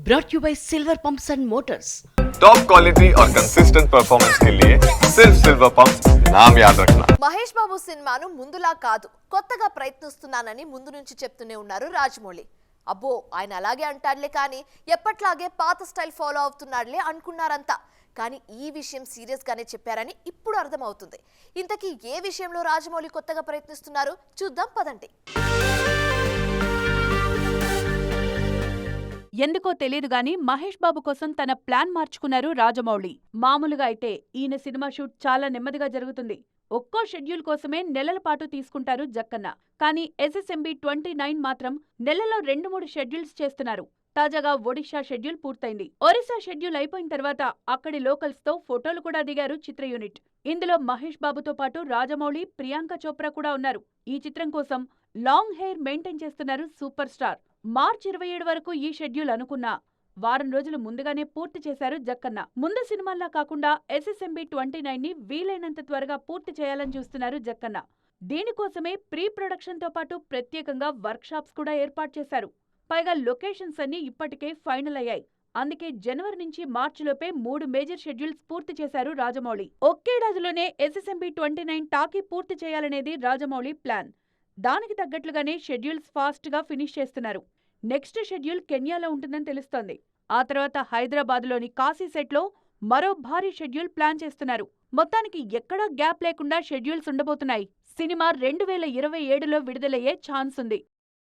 brought you by Silver Pumps and Motors. Top quality और consistent performance के लिए सिर्फ सिल्वर पंप्स नाम याद रखना. మహేష్ బాబు సినిమాను ముందులా కాదు కొత్తగా ప్రయత్నిస్తున్నానని ముందు నుంచి చెప్తూనే ఉన్నారు రాజమౌళి. అబ్బో ఆయన అలాగే అంటాడులే కానీ ఎప్పట్లాగే పాత స్టైల్ ఫాలో అవుతున్నాడులే అనుకున్నారంతా. కానీ ఈ విషయం సీరియస్ గానే చెప్పారని ఇప్పుడు అర్థమవుతుంది. ఇంతకీ ఏ విషయంలో రాజమౌళి కొత్తగా ప్రయత్నిస్తున్నారు చూద్దాం పదండి. ఎందుకో తెలియదు గాని మహేష్ బాబు కోసం తన ప్లాన్ మార్చుకున్నారు రాజమౌళి. మామూలుగా అయితే ఈయన సినిమా షూట్ చాలా నెమ్మదిగా జరుగుతుంది. ఒక్కో షెడ్యూల్ కోసమే నెలల పాటు తీసుకుంటారు జక్కన్న. కానీ SSMB 29 మాత్రం నెలలో 2-3 షెడ్యూల్స్ చేస్తున్నారు. తాజాగా ఒడిషా షెడ్యూల్ పూర్తయింది. ఒరిస్సా షెడ్యూల్ అయిపోయిన తర్వాత అక్కడి లోకల్స్ తో ఫోటోలు కూడా దిగారు చిత్ర యూనిట్. ఇందులో మహేష్ బాబుతో పాటు రాజమౌళి, ప్రియాంక చోప్రా కూడా ఉన్నారు. ఈ చిత్రం కోసం లాంగ్ హెయిర్ మెయింటైన్ చేస్తున్నారు సూపర్ స్టార్. మార్చి 27 వరకు ఈ షెడ్యూల్ అనుకున్నా వారం రోజులు ముందుగానే పూర్తి చేశారు జక్కన్న. ముందు సినిమాల్లా కాకుండా SSMB 29 ని వీలైనంత త్వరగా పూర్తి చేయాలని చూస్తున్నారు జక్కన్న. దీనికోసమే ప్రీ ప్రొడక్షన్ తో పాటు ప్రత్యేకంగా వర్క్ షాప్స్ కూడా ఏర్పాటు చేశారు. పైగా లొకేషన్స్ అన్ని ఇప్పటికే ఫైనల్ అయ్యాయి. అందుకే జనవరి నుంచి మార్చిలోపే 3 మేజర్ షెడ్యూల్స్ పూర్తి చేశారు రాజమౌళి. ఒక్కేడాదిలోనే SSMB 29 టాకీ పూర్తి చేయాలనేది రాజమౌళి ప్లాన్. దానికి తగ్గట్లుగానే షెడ్యూల్స్ ఫాస్ట్ గా ఫినిష్ చేస్తున్నారు. నెక్స్ట్ షెడ్యూల్ కెన్యాలో ఉంటుందని తెలుస్తోంది. ఆ తర్వాత హైదరాబాద్లోని కాశీ సెట్లో మరో భారీ షెడ్యూల్ ప్లాన్ చేస్తున్నారు. మొత్తానికి ఎక్కడా గ్యాప్ లేకుండా షెడ్యూల్స్ ఉండబోతున్నాయి. సినిమా 2027లో విడుదలయ్యే ఛాన్స్ ఉంది.